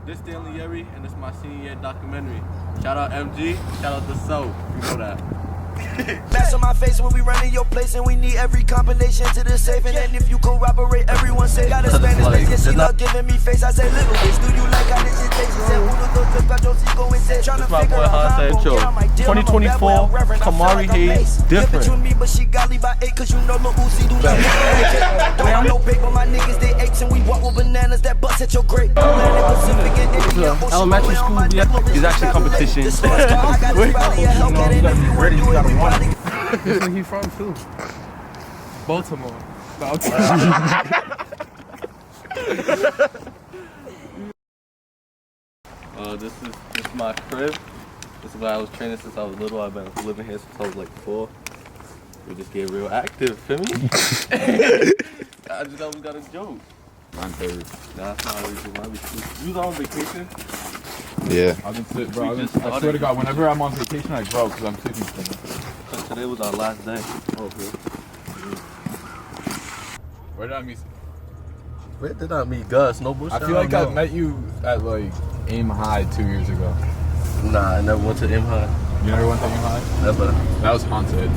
This Stanley Urey, and this is my senior year documentary. Shout out MG, shout out the Soul. You know that. Mask on my face when we running your place, and we need every combination to the safe. And then if you corroborate, everyone say got a Spanish bitch, yeah, she love giving me face. I say little bitch, do you like how this shit tastes? She said, who the those got your go insane? This my boy Sancho. 2024, Kamari Hayes, different. Give it to me, but she got me by 8, cause you know Lil Uzi do not don't have no paper, my niggas they apes, and we walk with bananas that bust at your grade. Elementary school, yeah, is actually competition. This where he from too? Baltimore. This is my crib. This is where I was training since I was little. I've been living here since I was like 4. We just get real active, feel me? I just always got a joke. I'm third. Nah, that's not how we do. You was on vacation? Yeah. I've been sick, bro. I swear to God, whenever I'm on vacation, I grow because I'm sick and stuff. Cause today was our last day. Okay. Where did I meet? Where did I meet Gus? No bullshit. I feel like I met you at like Aim High 2 years ago. Nah, I never went to M High. You never went to Aim High? Never. That was haunted.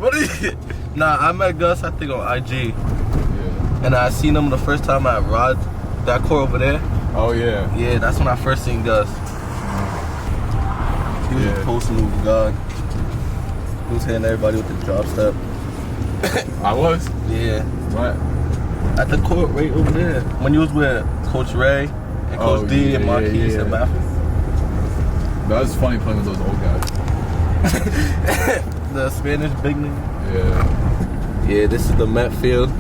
What is it? Nah, I met Gus, I think, on IG. Yeah. And I seen him the first time at Rod, that court over there. Oh, yeah. Yeah, that's when I first seen Gus. He was a post move god. He was hitting everybody with the drop step. I was? Yeah. What? At the court right over there. When you was with Coach Ray and Coach D and Marquise and Matthew. That was funny playing with those old guys. The Spanish big nigga. Yeah. Yeah, this is the Met field.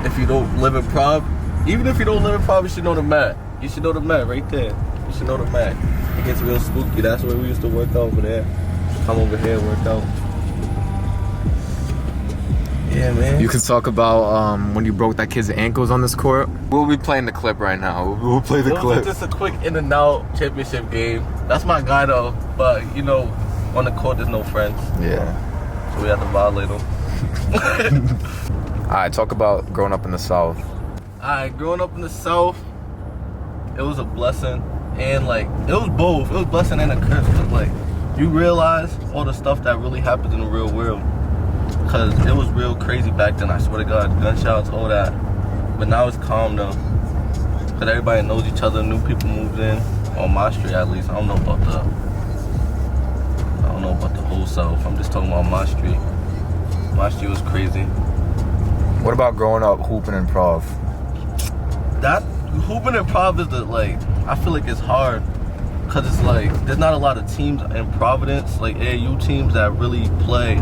If you don't live in Prov, even if you don't live in Prov, you should know the Met. You should know the Met right there. You should know the Met. It gets real spooky. That's where we used to work out over there. Come over here and work out. Yeah, man. You can talk about when you broke that kid's ankles on this court. We'll be playing the clip right now. We'll play the clip. Just a quick in and out championship game. That's my guy though, but you know, on the court there's no friends. Yeah. So we have to violate them. Alright, talk about growing up in the South. Alright, growing up in the South, it was a blessing, and like it was both. It was a blessing and a curse. Cause like you realize all the stuff that really happens in the real world. Cause it was real crazy back then. I swear to God, gunshots, all that. But now it's calm though. Cause everybody knows each other. New people moved in on my street at least. I don't know about the whole South. I'm just talking about my street. My street was crazy. What about growing up hooping in Prov? That hooping in Prov is I feel like it's hard. Cause it's like there's not a lot of teams in Providence, like AAU teams that really play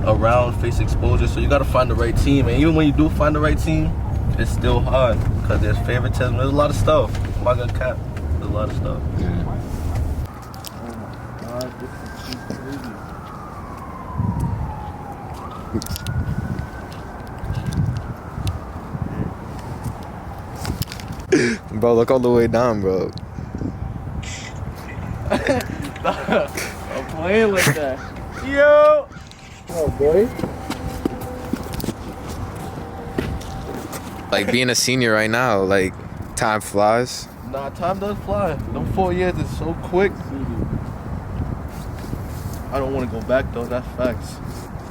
around face exposure, so you gotta find the right team, and even when you do find the right team, it's still hard because there's favoritism. There's a lot of stuff. I'm not gonna cap. There's a lot of stuff. Yeah. Oh my God, this is crazy. Bro, look all the way down, bro. I'm playing like that. Yo! Oh boy. Like being a senior right now, like time flies. Nah, time does fly. Them 4 years is so quick. I don't want to go back though, that's facts.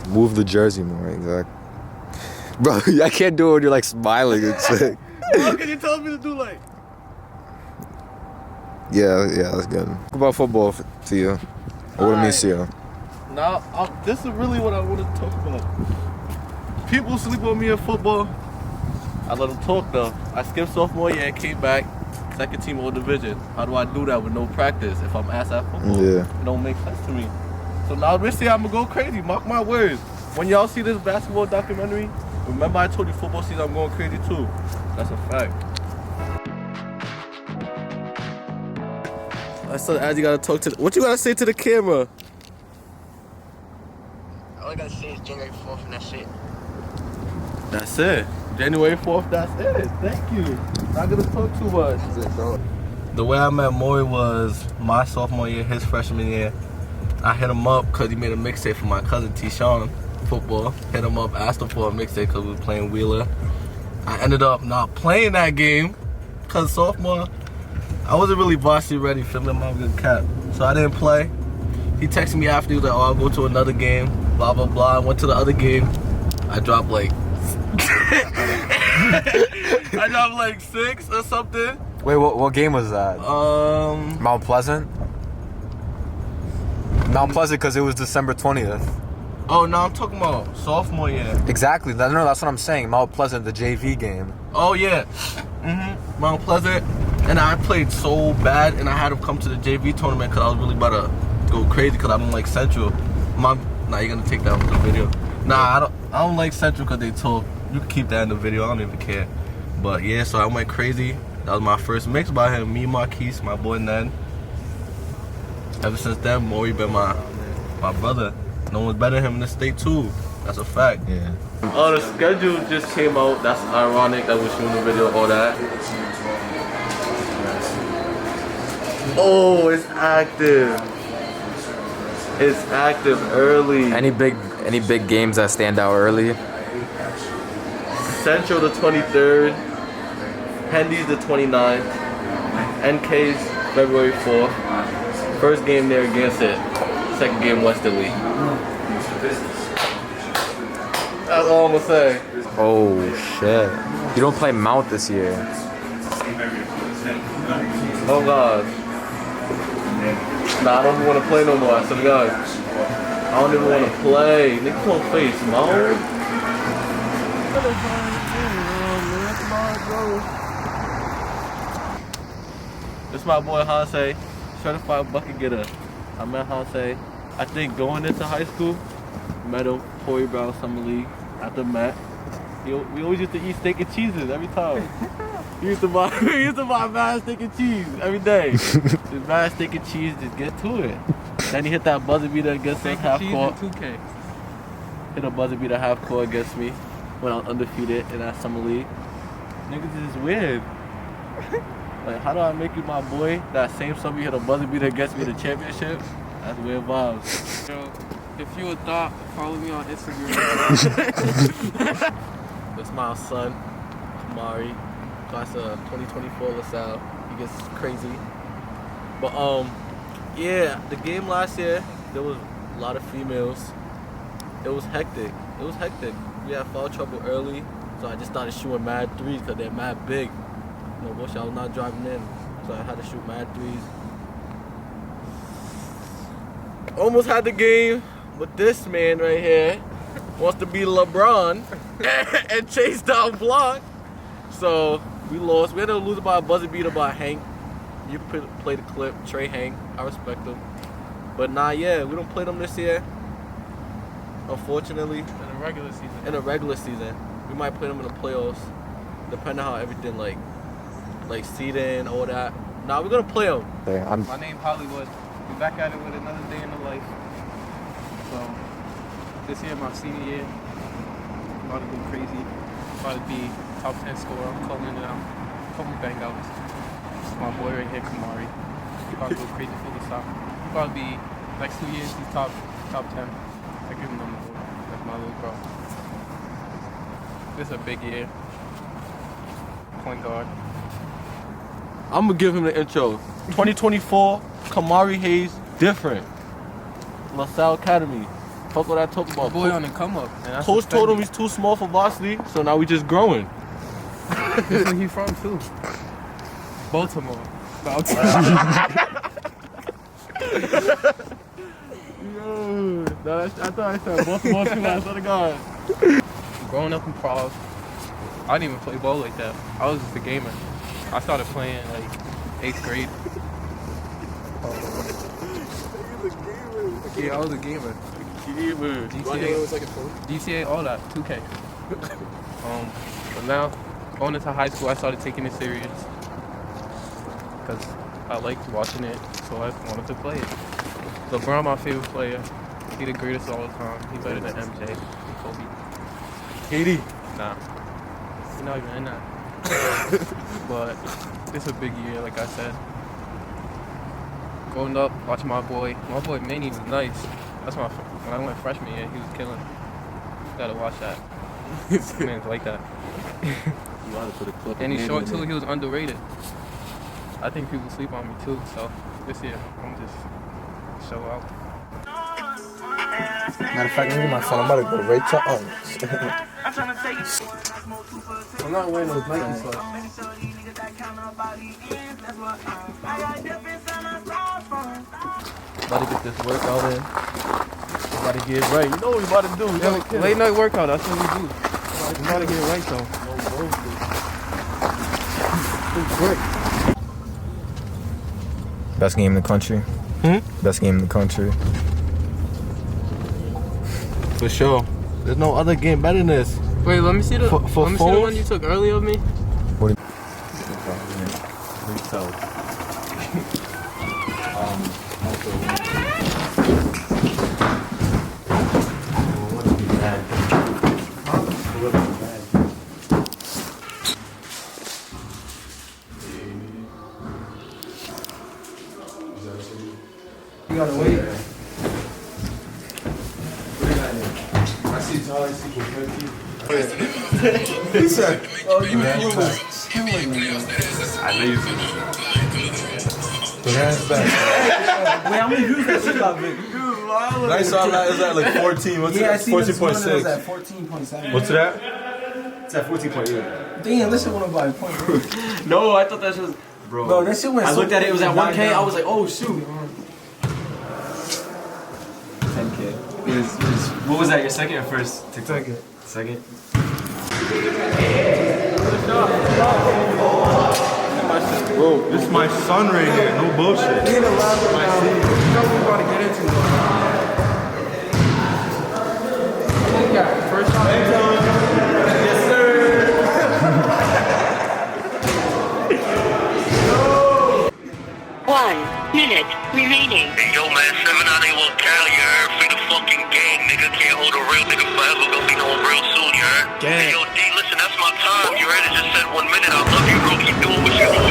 Move the jersey more, exactly. Bro, I can't do it when you're like smiling and shit. How can you tell me to do like? Yeah, that's good. Talk about football to you. Or what it means to you. Now, this is really what I want to talk about. People sleep on me in football. I let them talk though. I skipped sophomore year, came back, second team all division. How do I do that with no practice if I'm asked at football? Yeah. It don't make sense to me. So now this year I'm gonna go crazy. Mark my words. When y'all see this basketball documentary, remember I told you football season I'm going crazy too. That's a fact. I said, as you gotta talk to. What you gotta say to the camera? All I gotta say is January 4th and that's it. That's it. January 4th, that's it. Thank you. Not gonna talk too much. The way I met Maury was my sophomore year, his freshman year. I hit him up because he made a mixtape for my cousin T-Sean, football. Hit him up, asked him for a mixtape because we were playing Wheeler. I ended up not playing that game Cause sophomore, I wasn't really varsity ready, feeling my good cap. So I didn't play. He texted me after, he was like, oh, I'll go to another game, blah, blah, blah. I went to the other game. I dropped like... I dropped like 6 or something. Wait, what game was that? Mount Pleasant? Mount Pleasant because it was December 20th. Oh, no, I'm talking about sophomore year. Exactly. No, that's what I'm saying. Mount Pleasant, the JV game. Oh, yeah. Mount Pleasant. And I played so bad, and I had to come to the JV tournament because I was really about to go crazy because I don't like Central. Nah, you're going to take that out of the video. Nah, I don't like Central because they told... You can keep that in the video. I don't even care. But, yeah, so I went crazy. That was my first mix by him. Me, Marquise, my boy Nen. Ever since then, Maury been my brother. No one's better than him in the state too. That's a fact. Yeah. Oh, the schedule just came out. That's ironic that we're shooting the video, all that. Oh, it's active. It's active early. Any big games that stand out early? Central the 23rd. Hendy's the 29th. NK's February 4th. First game there against it. Second game Westerly. That's all I'm gonna say. Oh shit! You don't play Mount this year. Oh god. Nah, I don't even want to play no more. I swear to God. I don't even want to play. Niggas don't face Mount. This is my boy Hansei, certified bucket getter. I met Hansei, I think going into high school, met him, Corey Brown Summer League, at the Met. We always used to eat steak and cheeses every time. We used to buy mad steak and cheese every day. Just mad steak and cheese, just get to it. Then he hit that buzzer beater against us half court. 2K. Hit a buzzer beater half court against me when I was undefeated in that Summer League. Niggas is weird. Like, how do I make you my boy? That same summer you hit a buzzer beater against me in the championship? That's weird vibes. Yo, if you a thought, follow me on Instagram. That's my son, Kamari, class of 2024 LaSalle. He gets crazy. But yeah, the game last year, there was a lot of females. It was hectic. We had foul trouble early, so I just started shooting mad threes because they're mad big. No bullshit, I was not driving in, so I had to shoot mad threes. Almost had the game, but this man right here wants to be LeBron and chase down block. So we lost. We had to lose by a buzzer beater by Hank. You play the clip, Trey Hank. I respect him. But nah, yeah, we don't play them this year. Unfortunately. In a regular season. We might play them in the playoffs, depending on how everything like seeding, all that. Nah, we're gonna play them. Okay, My name Hollywood. We back at it with another day in the life. So this year, my senior year, I'm about to go crazy. About to be top 10 scorer. I'm calling it out. Couple bang outs. This is my boy right here, Kamari. About to go crazy for the soccer. He's about to be next 2 years. He's top 10. I give him number 4. Like my little bro. This is a big year. Point guard. I'm gonna give him the intro. 2024, Kamari Hayes, different. LaSalle Academy. Fuck what I talk about. Boy on the come up. Coach told him he's too small for varsity, so now we just growing. This where he from too. Baltimore. Yo, I thought I said Baltimore too. I swear to God. Growing up in Prague, I didn't even play ball like that. I was just a gamer. I started playing like 8th grade. Yeah, I was a gamer. GTA, all that, 2K. But now, going into high school, I started taking it serious because I liked watching it, so I wanted to play it. LeBron, my favorite player. He the greatest of all time. He better than MJ and Kobe. Katie. Nah, he's not even in that. But it's a big year, like I said. Growing up, watching my boy Manny was nice. That's when I went freshman year, he was killing. Gotta watch that. Man's like that. And he's short too. He was underrated. I think people sleep on me too. So this year, I'm just show out. Matter of fact, look at my phone. I'm about to go right to I'm not wearing those Nike socks. About to get this workout in. About to get it right. You know what we about to do. Late night workout. That's what we do. We gotta get it right though. Best game in the country. Best game in the country. For sure. There's no other game better than this. Wait, let me see the. For let me see the phones? one you took earlier of me. What? You gotta wait. He said, "Oh, you was killing me." I know you see. Wait, how many views that shit got, Vic? I saw that is at like 14. What's Yeah, I it? seen this one. It was 14.6. at 14.7. What's that? It's at 14.8. Damn, this shit went up by a point. No, I thought that was. Bro, that shit went. I looked at it, it was at 1K. down. I was like, oh shoot. 10K. What was that, your second or first TikTok? Second. Bro, this is my son right here. No bullshit. Being allowed to you know what we're about to get into. First shot. Yes, sir. 1 minute remaining. Hey, yo, man, 791 Cali, you heard? Free the fucking gang, nigga. Can't hold a real nigga forever. Gonna be no real soon, you heard? Hey, yo, D, listen, that's my time. You heard it? Just said 1 minute. I love you, bro. Keep doing what you do.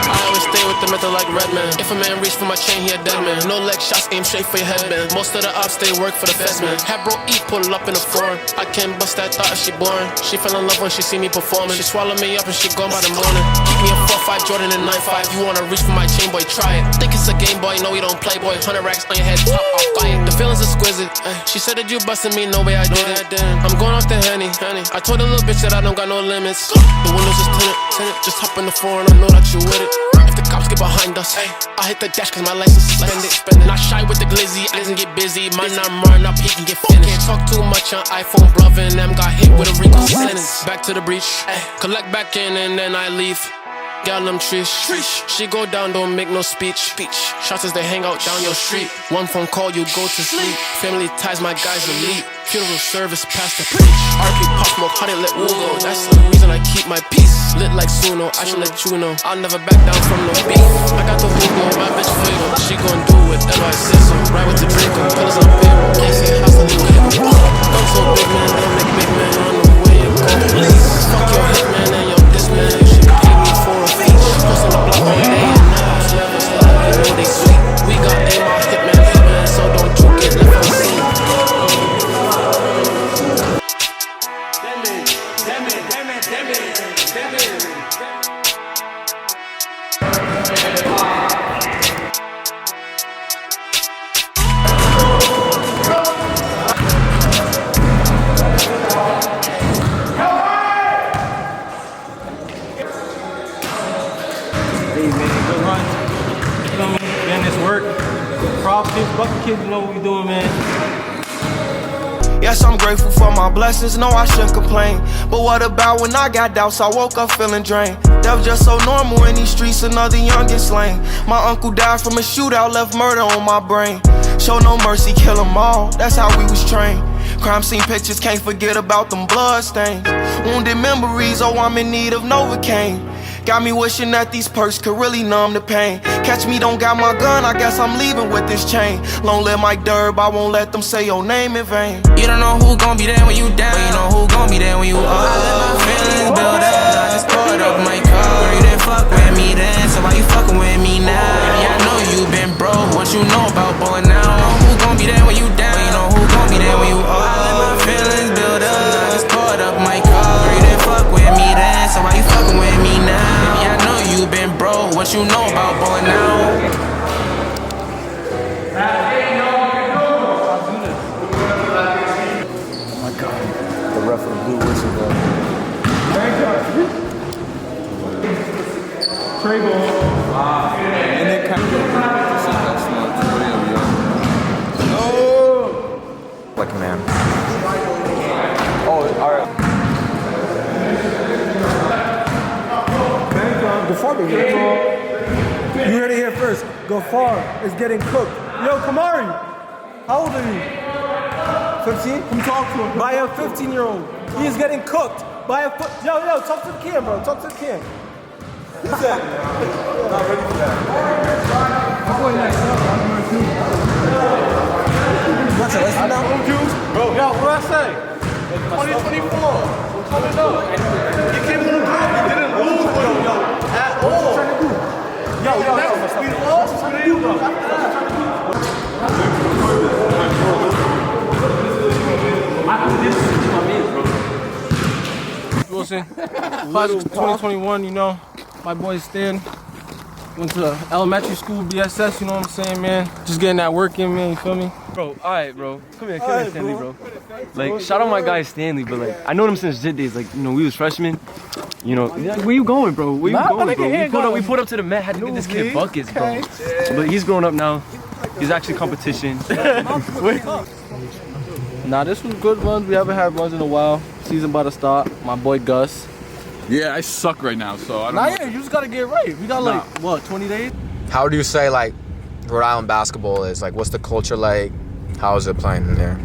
I always stay with the method like Redman. If a man reach for my chain, he a dead man. No leg shots, aim straight for your headband. Most of the ops, they work for the feds, man. Have bro E pull up in the foreign. I can't bust that thought if she boring. She fell in love when she see me performing. She swallow me up and she gone by the morning. Keep me a 4-5 Jordan and 9-5. You wanna reach for my chain, boy, try it. Think it's a game, boy, no, we don't play, boy. 100 racks on your head, top off fire. The feeling's exquisite. She said that you busting me, no way I did it. I'm going off the Henny. I told the little bitch that I don't got no limits. The windows is tinted. Just hop in the foreign, I know that you with it. If the cops get behind us, I hit the dash cause my license is suspended. Not shy with the glizzy, I can get busy. Mine not run up, he can get finished. Can't talk too much on iPhone, brother, and them got hit with a Rico sentence. Back to the breach, collect back in and then I leave. Gal them trish. She go down, don't make no speech. Shots as they hang out down your street. One phone call, you go to sleep. Family ties, my guys elite. Funeral service, past the preach. RP pop smoke, 100 let Wu go. That's the reason I keep my peace. Lit like Suno, I should let you know. I'll never back down from no beef. I got the Hugo, my bitch Fuego. She gon' do whatever I say so. Ride with the Draco, fellas on payroll. Can't say hostile in Hugo. I'm so big man, I'll make big man on the way you go. Please, fuck your hitman and your diss man. You should pay me for a fee. Post on the block all day and night. Never stop, you know they sweet. We got aim on hitman, so don't you get left on scene. Bucket kids, you know what we doing, man. Yes, I'm grateful for my blessings, no I shouldn't complain. But what about when I got doubts, I woke up feeling drained. That was just so normal in these streets, another young get slain. My uncle died from a shootout, left murder on my brain. Show no mercy, kill them all, that's how we was trained. Crime scene pictures, can't forget about them blood stains. Wounded memories, oh I'm in need of Novocaine. Got me wishing that these perks could really numb the pain. Catch me, don't got my gun, I guess I'm leaving with this chain. Long live Mike Durb, I won't let them say your name in vain. You don't know who gon' be there when you down, but you know who gon' be there when you up. I let my feelings build up, I just poured up my cup. Girl, you didn't fuck with me then, so why you fucking with me now? Baby, I know you been broke, what you know about ballin' now? You know who gon' be there when you down, but you know who gon' be there when you up. I let my feelings build up, I just poured up my cup. Girl, you didn't fuck with me then, what you know about bowling now. The ref of the blue whistle, bro. Trey ball. And then kind of. Like a man. Oh, all right. Before we get you heard it here first. Gafar is getting cooked. Yo, Kamari, how old are you? 15? Come talk to him. By a 15-year-old. He is getting cooked by a Yo, talk to the kid, bro. Talk to the kid. What's that? Not ready for that. I'm going next up. I'm going to. What's it? Listen now. Bro, yo, what I say? 2024. We're coming up. You came to the group. You didn't lose with him, yo. At all. What you trying to do? Yo. We lost. What you trying to do, bro? Wilson, class of 2021, you know, my boy Stan went to elementary school, BSS, you know what I'm saying, man? Just getting that work in, man, you feel me? Bro, alright, bro. Come here, Stanley, bro. Like, shout out my guy Stanley, but like, I known him since JIT days. Like, you know, we was freshmen. You know, where you going, bro? Where you going, bro? We pulled up to the Met, had to get this kid buckets, bro. But he's growing up now. He's actually competition. Nah, this was good runs. We haven't had runs in a while. Season about to start. My boy Gus. Yeah, I suck right now, so I don't Nah, know. yeah, you just gotta get right. We got like, what, 20 days? How do you say like Rhode Island basketball is? Like, what's the culture like? How is it playing in there?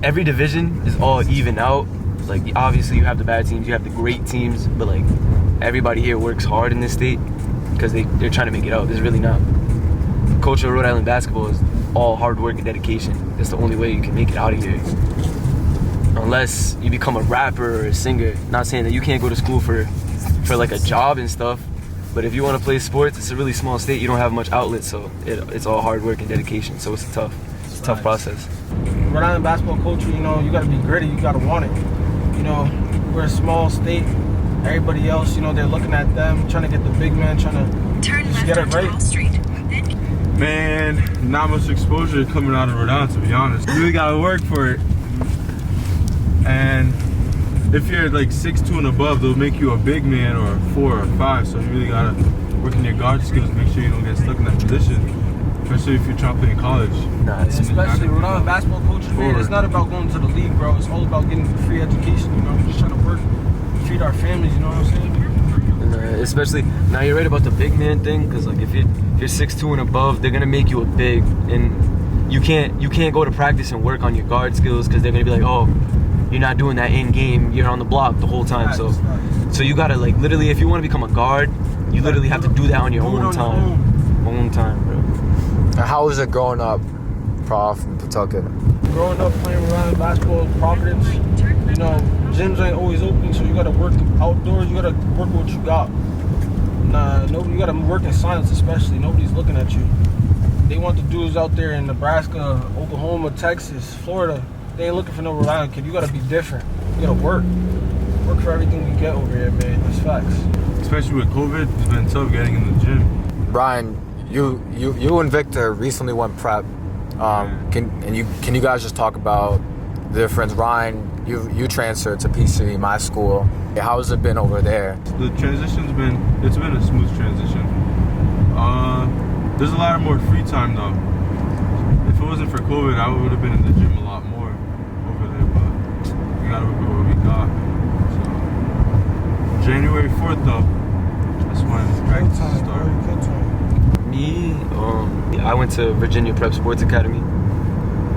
Every division is all even out. Like, obviously you have the bad teams, you have the great teams, but like, everybody here works hard in this state because they're trying to make it out. There's really not. The culture of Rhode Island basketball is all hard work and dedication. That's the only way you can make it out of here. Unless you become a rapper or a singer. Not saying that you can't go to school for like a job and stuff, but if you want to play sports, it's a really small state. You don't have much outlets, so it's all hard work and dedication. So it's a tough process. Rhode Island basketball culture, you know, you gotta be gritty. You gotta want it. You know, we're a small state. Everybody else, you know, they're looking at them, trying to get the big man, trying to just get it right. Man, not much exposure coming out of Rhode Island, to be honest. You really gotta work for it. And if you're like 6'2" and above, they'll make you a big man or 4 or 5. So you really gotta work in your guard skills, make sure you don't get stuck in that position. Especially if you're trying to play in college. Especially Rhode Island basketball culture, man. It's not about going to the league, bro. It's all about getting free education, you know, just trying to work, feed our families, you know what I'm saying? Especially now, you're right about the big man thing, because like if you're 6'2" and above, they're gonna make you a big, and you can't go to practice and work on your guard skills because they're gonna be like, oh, you're not doing that in game, you're on the block the whole time. So you gotta, like, literally, if you want to become a guard, you literally have to do that on your own time, bro. How was it growing up, Prof, in Pawtucket? Growing up playing Rhode Island basketball in Providence, you know, gyms ain't always open, so you gotta work outdoors. You gotta work with what you got. You gotta work in silence, especially. Nobody's looking at you. They want the dudes out there in Nebraska, Oklahoma, Texas, Florida. They ain't looking for no Rhode Island kid. You gotta be different. You gotta work for everything we get over here, man. That's facts. Especially with COVID, it's been tough getting in the gym. Brian, you and Victor recently went prep. Can you guys just talk about the difference? Ryan, you transferred to PC, my school. How has it been over there? The transition's been a smooth transition. There's a lot more free time though. If it wasn't for COVID, I would have been in the gym a lot more over there, but we gotta work with what we got. So January 4th though, that's when practice started. Me, I went to Virginia Prep Sports Academy,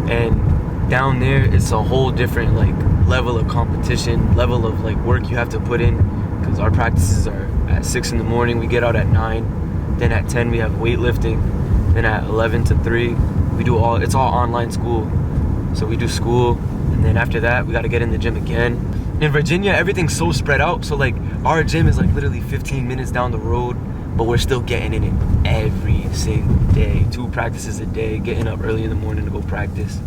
and down there it's a whole different like level of competition, level of like work you have to put in, because our practices are at 6 in the morning, we get out at 9, then at 10 we have weightlifting, then at 11 to 3 it's all online school, so we do school, and then after that we got to get in the gym again. In Virginia, everything's so spread out, so like our gym is like literally 15 minutes down the road, but we're still getting in it every single day. 2 practices a day, getting up early in the morning to go practice,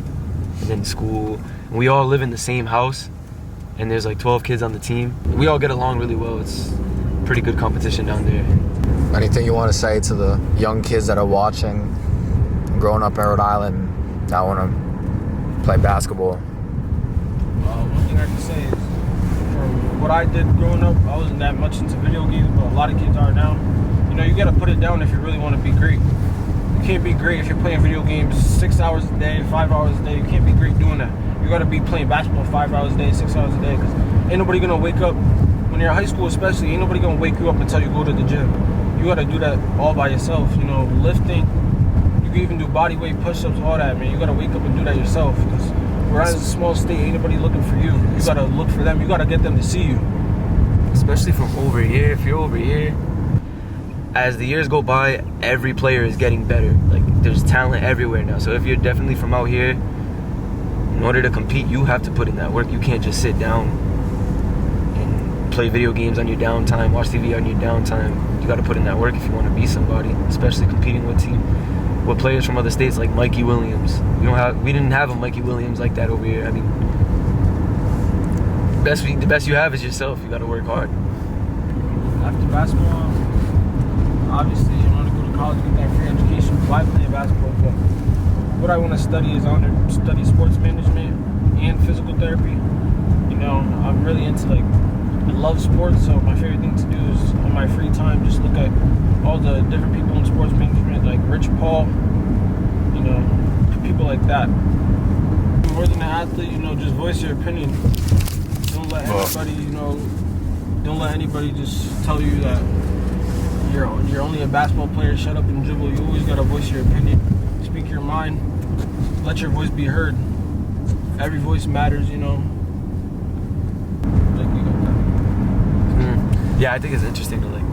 and then school. And we all live in the same house, and there's like 12 kids on the team. We all get along really well. It's pretty good competition down there. Anything you want to say to the young kids that are watching, growing up in Rhode Island, that want to play basketball? One thing I can say is, from what I did growing up, I wasn't that much into video games, but a lot of kids are now. You know, you got to put it down if you really want to be great. You can't be great if you're playing video games 6 hours a day, 5 hours a day. You can't be great doing that. You got to be playing basketball 5 hours a day, 6 hours a day, because ain't nobody going to wake up, when you're in high school especially, ain't nobody going to wake you up until you go to the gym. You got to do that all by yourself. You know, lifting, you can even do body weight, push-ups, all that, man. You got to wake up and do that yourself, because Rhode Island's a small state, ain't nobody looking for you. You got to look for them. You got to get them to see you. Especially from over here. If you're over here, as the years go by, every player is getting better. Like, there's talent everywhere now. So if you're definitely from out here, in order to compete, you have to put in that work. You can't just sit down and play video games on your downtime, watch TV on your downtime. You got to put in that work if you want to be somebody, especially competing with players from other states like Mikey Williams. We didn't have a Mikey Williams like that over here. I mean, the best you have is yourself. You got to work hard. After basketball, obviously, I want to go to college, get that free education. Why play basketball? But what I want to study is study sports management and physical therapy. You know, I'm really into, like, I love sports, so my favorite thing to do is on my free time just look at all the different people in sports management, like Rich Paul, you know, people like that. More than an athlete, you know, just voice your opinion. Don't let anybody, you know, don't let anybody just tell you that you're only a basketball player, shut up and dribble. You always gotta voice your opinion, speak your mind, let your voice be heard. Every voice matters, you know. Like, you got that. Yeah, I think it's interesting to, like,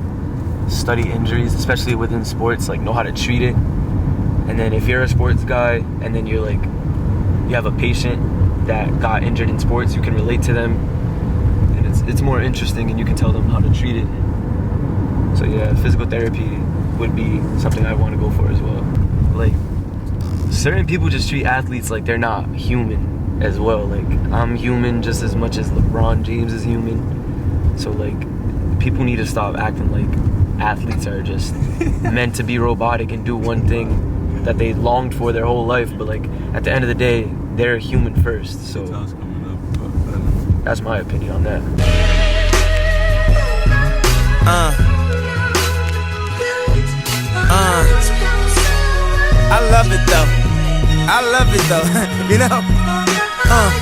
study injuries, especially within sports, like, know how to treat it. And then if you're a sports guy and then you're like, you have a patient that got injured in sports, you can relate to them, and it's more interesting, and you can tell them how to treat it. So yeah, physical therapy would be something I want to go for as well. Like, certain people just treat athletes like they're not human as well. Like, I'm human just as much as LeBron James is human. So, like, people need to stop acting like athletes are just meant to be robotic and do one thing that they longed for their whole life. But, like, at the end of the day, they're human first. So that's my opinion on that. I love it though. You know?